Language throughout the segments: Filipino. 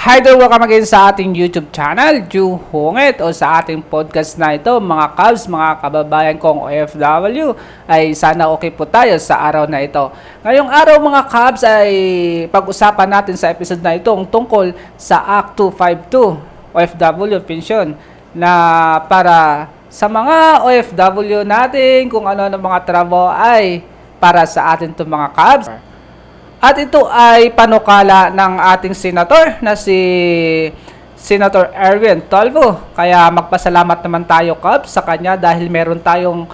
Hi there! Welcome again sa ating YouTube channel, Ju Hongit, o sa ating podcast na ito, mga Cubs, mga kababayan kong OFW, ay sana okay po tayo sa araw na ito. Ngayong araw mga Cubs ay pag-usapan natin sa episode na ito tungkol sa Act 252, OFW Pension, na para sa mga OFW natin kung ano-ano mga trabaho ay para sa atin itong mga Cubs. At ito ay panukala ng ating senator na si Senator Erwin Tolfo. Kaya magpasalamat naman tayo, Cubs, sa kanya dahil meron tayong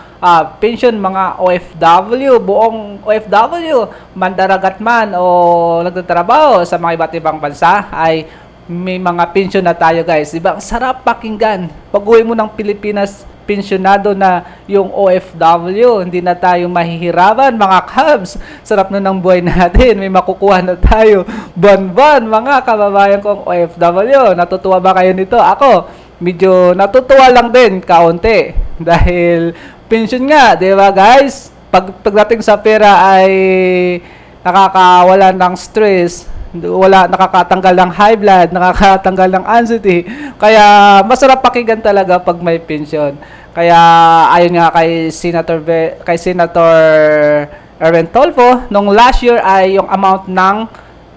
pension mga OFW, buong OFW, mandaragat man o nagtatrabaho sa mga iba't ibang bansa ay may mga pension na tayo, guys. Diba? Ang sarap pakinggan. Pag-uwi mo ng Pilipinas, pensyonado na yung OFW. Hindi na tayo mahihirapan, mga Cubs. Sarap na ng buhay natin. May makukuha na tayo buwan-buwan, mga kababayan kong OFW. Natutuwa ba kayo nito? Ako, medyo natutuwa lang din, kaunti. Dahil pension nga, di ba guys? Pagdating sa pera ay nakakawala ng stress, nakakatanggal ng high blood, nakakatanggal ng anxiety. Kaya masarap pakinggan talaga pag may pension. Kaya ayon nga kay Senator Erwin Tolfo, nung last year ay yung amount ng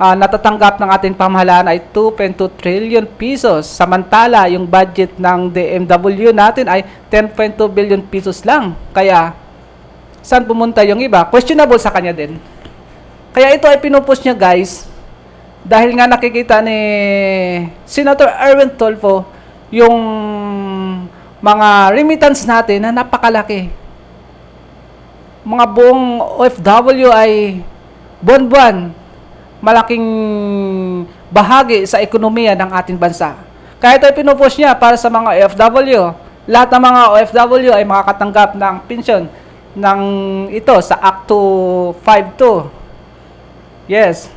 natatanggap ng ating pamahalaan ay 2.2 trillion pesos. Samantala, yung budget ng DMW natin ay 10.2 billion pesos lang. Kaya saan pumunta yung iba? Questionable sa kanya din. Kaya ito ay pinupost niya, guys, dahil nga nakikita ni Senator Erwin Tolfo yung mga remittance natin na napakalaki. Mga buong OFW ay buwan-buwan malaking bahagi sa ekonomiya ng ating bansa. Kaya ito ay pinupost niya para sa mga OFW. Lahat ng mga OFW ay makakatanggap ng pensyon ng ito sa Act 252. Yes.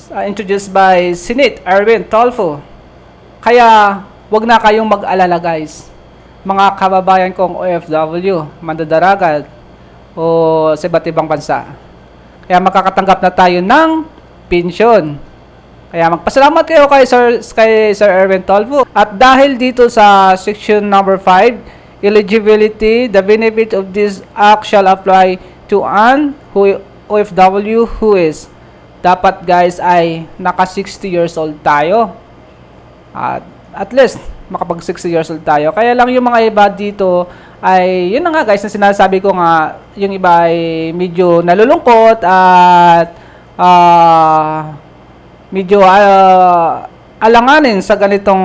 Introduced by Senate Erwin Tolfo. Kaya wag na kayong mag-alala, guys, mga kababayan kong OFW, mandadaragat o sa iba't ibang bansa. Kaya makakatanggap na tayo ng pensyon. Kaya magpasalamat kayo kay Sir Erwin Tolfo. At dahil dito sa section number 5, eligibility, the benefit of this act shall apply to an OFW who is, dapat guys ay naka 60 years old tayo. At least makapag 60 years old tayo. Kaya lang yung mga iba dito ay, yun na nga guys, na sinasabi ko nga, yung iba ay medyo nalulungkot at medyo alanganin sa ganitong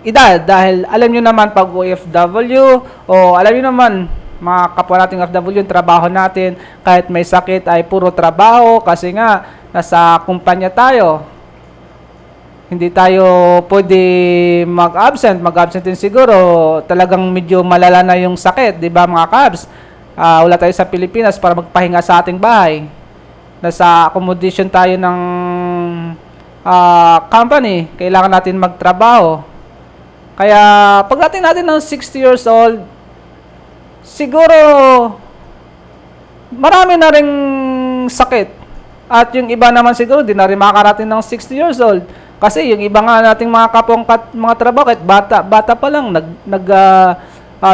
edad. Dahil alam nyo naman pag OFW, o alam nyo naman mga kapwa nating OFW, yung trabaho natin, kahit may sakit ay puro trabaho kasi nga nasa kumpanya tayo. Hindi tayo pwede mag-absent din siguro. Talagang medyo malala na yung sakit, di ba mga Cubs? Wala tayo sa Pilipinas para magpahinga sa ating bahay. Nasa accommodation tayo ng company. Kailangan natin magtrabaho. Kaya pagdating natin ng 60 years old, siguro marami na ring sakit. At yung iba naman siguro di na rin makakarating ng 60 years old. Kasi yung iba nga nating mga kapong mga trabaho, kahit bata pa lang,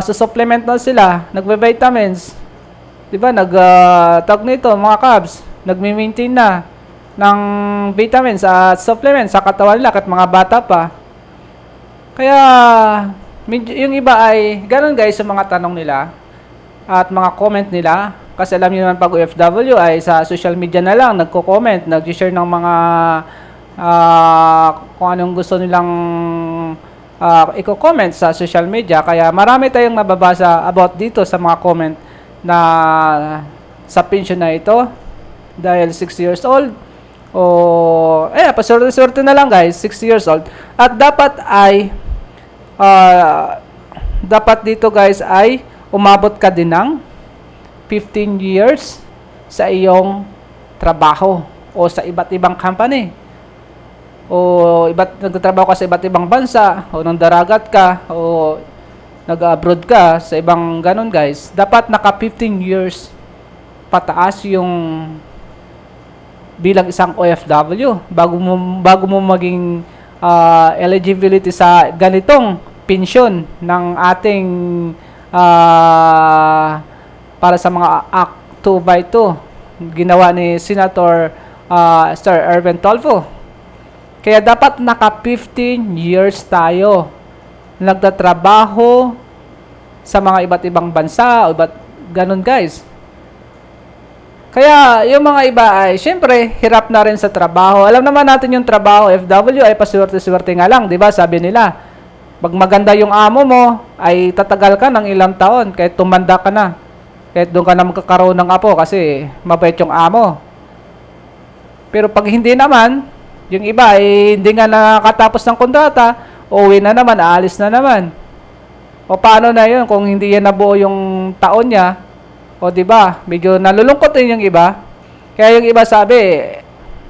supplement na sila, nagbe-vitamins. Diba, tawag nito, mga Cubs, nagme-maintain na ng vitamins at supplements sa katawan nila kahit mga bata pa. Kaya, yung iba ay, ganun guys, sa mga tanong nila at mga comment nila. Kasi alam niyo naman pag OFW ay sa social media na lang, nagko-comment, nag-share ng mga kung anong gusto nilang i-comment sa social media. Kaya marami tayong nababasa about dito sa mga comment na sa pension na ito dahil 60 years old o paswerte na lang guys, 60 years old. At dapat ay dapat dito guys ay umabot ka din ng 15 years sa iyong trabaho o sa iba't ibang company. O nagtatrabaho ka sa iba't ibang bansa, o nang daragat ka, o nag-abroad ka sa ibang ganun guys, dapat naka 15 years pataas yung bilang isang OFW bago mo maging eligibility sa ganitong pensyon ng ating para sa mga Act 2x2 ginawa ni Senator Sir Erwin Tulfo. Kaya dapat naka 15 years tayo nagtatrabaho sa mga iba't ibang bansa o ganun guys. Kaya yung mga iba ay syempre hirap na rin sa trabaho. Alam naman natin yung trabaho FW ay paswerte-swerte nga lang, 'di ba? Sabi nila, pag maganda yung amo mo ay tatagal ka ng ilang taon kahit tumanda ka na. Kahit doon ka na magkakaroon ng apo kasi mabait yung amo. Pero pag hindi naman, yung iba ay hindi nga nakatapos ng kontrata, uwi na naman, aalis na naman. O paano na yun kung hindi yan nabuo yung taon niya? O di ba? Medyo nalulungkot din yung iba. Kaya yung iba sabi,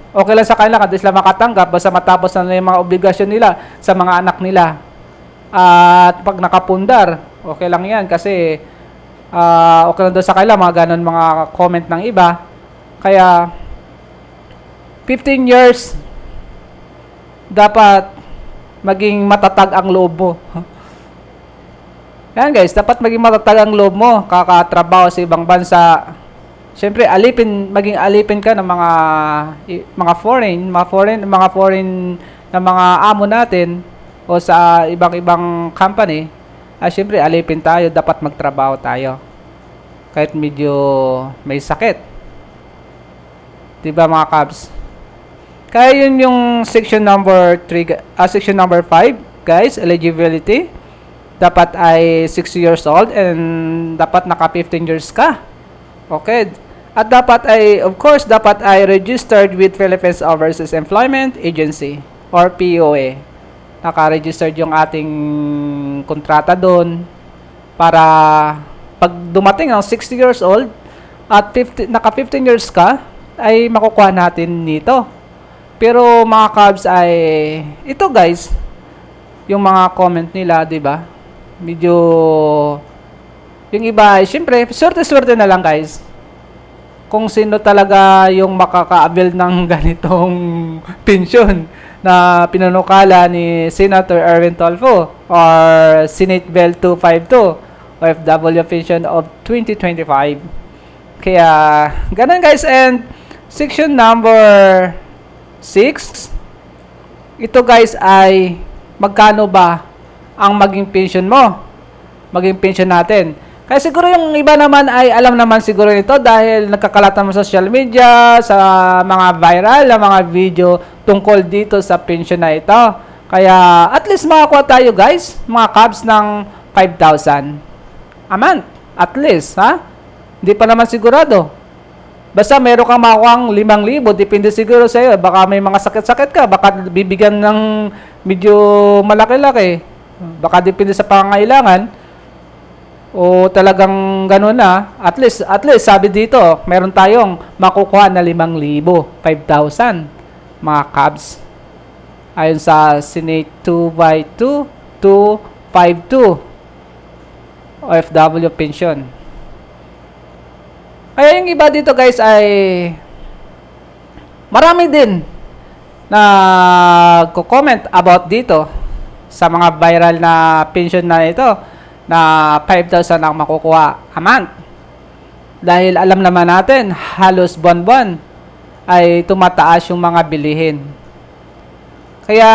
okay lang sa kanila kasi sila makatanggap basta matapos na yung mga obligasyon nila sa mga anak nila. At pag nakapundar, okay lang yan kasi okay lang doon sa kanila mga ganon mga comment ng iba. Kaya 15 years dapat maging matatag ang loob mo. Yan guys, dapat maging matatag ang loob mo, kakatrabaho sa ibang bansa. Siyempre, maging alipin ka ng mga foreign na mga amo natin o sa ibang company. Siyempre, alipin tayo, dapat magtrabaho tayo. Kahit medyo may sakit. 'Di ba mga Cubs? Kaya yun yung section number 5, guys, eligibility. Dapat ay 60 years old and dapat naka 15 years ka. Okay. At dapat ay, of course, dapat ay registered with Philippines Overseas Employment Agency or POA. Naka-registered yung ating kontrata doon para pag dumating ng 60 years old at naka 15 years ka, ay makukuha natin nito. Pero mga Cubs ay, ito guys, yung mga comment nila, di ba? Medyo yung iba ay syempre swerte-swerte na lang guys kung sino talaga yung makaka-avail ng ganitong pensyon na pinanukala ni Senator Erwin Tulfo or Senate Bill 252 OFW Pension of 2025. Kaya ganun guys. And section number 6, ito guys ay magkano ba ang maging pension mo, maging pension natin. Kaya siguro yung iba naman ay alam naman siguro nito dahil nagkakalat naman sa social media, sa mga viral na mga video tungkol dito sa pension na ito. Kaya at least makakuha tayo guys, mga Cubs, ng 5,000 a month. At least, ha? Hindi pa naman sigurado. Basta meron kang makuha 5,000, depende siguro sa iyo. Baka may mga sakit-sakit ka, baka bibigyan ng medyo malaki-laki. Baka depende sa pangangailangan o talagang gano'n na. At least sabi dito, meron tayong makukuha na 5,000, 5,000 mga Cubs. Ayon sa Senate 2x2 252 OFW pension. Kaya yung iba dito guys ay marami din na comment about dito sa mga viral na pension na ito na 5,000 ang makukuha a month. Dahil alam naman natin, halos buwan-buwan ay tumataas yung mga bilihin. Kaya,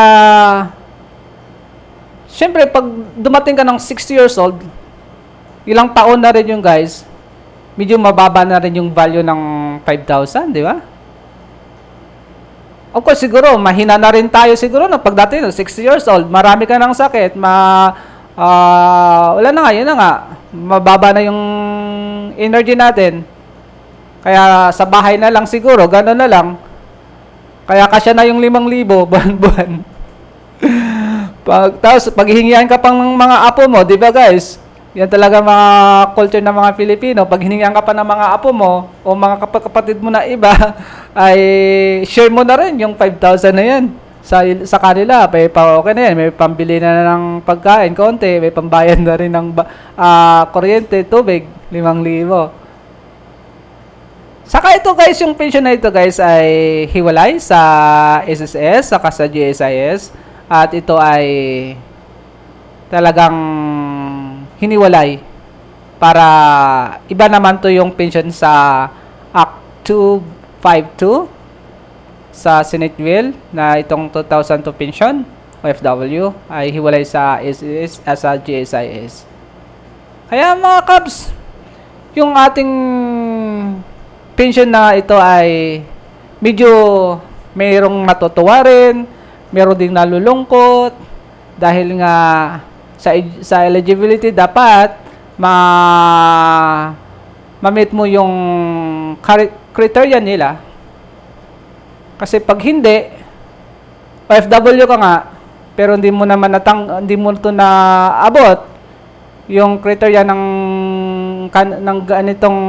syempre, pag dumating ka ng 60 years old, ilang taon na rin yung guys, medyo mababa na rin yung value ng 5,000, di ba? Of course, siguro, mahina na rin tayo siguro na pagdating ng 60 years old, marami ka ng sakit, wala na nga, yun na nga, mababa na yung energy natin. Kaya sa bahay na lang siguro, gano'n na lang. Kaya kasya na yung 5,000 buwan-buwan. Tapos, paghihingian ka pang mga apo mo, di ba guys? Yan talaga mga culture ng mga Filipino. Pag hiningihan ka pa ng mga apo mo o mga kapatid mo na iba, ay share mo na rin yung 5,000 na yan sa kanila. Okay na yan. May pambili na ng pagkain, konti. May pambayad na rin ng kuryente, tubig, 5,000. Saka ito guys, yung pension na ito guys ay hiwalay sa SSS, saka sa GSIS. at ito ay talagang hiniwalay para iba naman to yung pension sa Act 252 sa Senate Bill na itong 2002 pension OFW ay hiwalay sa SSS as sa GSIS. Kaya mga Cubs, yung ating pension na ito ay medyo mayroong natutuwa rin, meron ding nalulungkot dahil nga sa eligibility dapat ma-meet mo yung criteria nila. Kasi pag hindi, OFW ka nga, pero hindi mo hindi mo to naabot yung criteria ng ganitong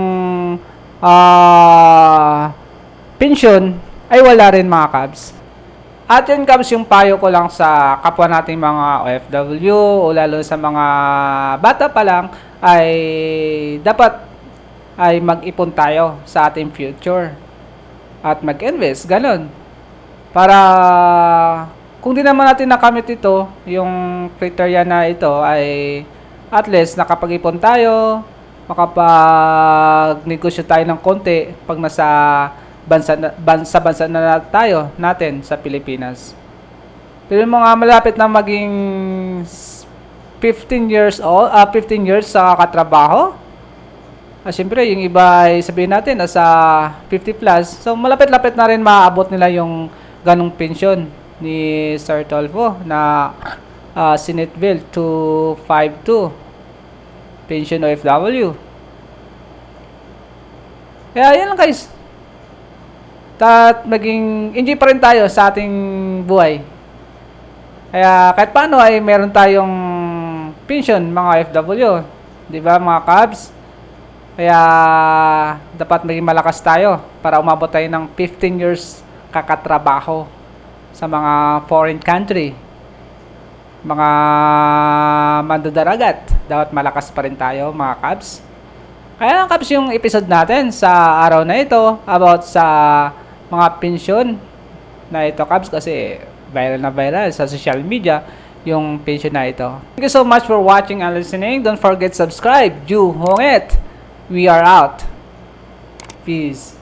pension, ay wala rin mga Cubs. At yun Cubs, yung payo ko lang sa kapwa nating mga OFW o lalo sa mga bata pa lang ay dapat ay mag-ipon tayo sa ating future at mag-invest, ganun. Para kung di naman natin nakamit ito, yung criteria na ito ay at least nakapag-ipon tayo, makapag-negosyo tayo ng konti pag nasa bansa na tayo natin sa Pilipinas. Pero yung mga malapit na maging 15 years sa katrabaho, siyempre yung iba ay sabihin natin nasa 50 plus, so malapit-lapit na rin maaabot nila yung ganong pensyon ni Sir Tolfo na Senate Bill 252 pension OFW. Kaya yan lang guys, at maging enjoy pa rin tayo sa ating buhay. Kaya kahit paano ay meron tayong pension mga OFW, di ba mga Cubs? Kaya dapat maging malakas tayo para umabot tayo ng 15 years kakatrabaho sa mga foreign country, mga mandadaragat. Dapat malakas pa rin tayo mga Cubs. Kaya Cubs, yung episode natin sa araw na ito about sa mga pensyon na ito Cubs, kasi viral na viral sa social media yung pension na ito. Thank you so much for watching and listening. Don't forget subscribe. Ju Hongit. We are out. Peace.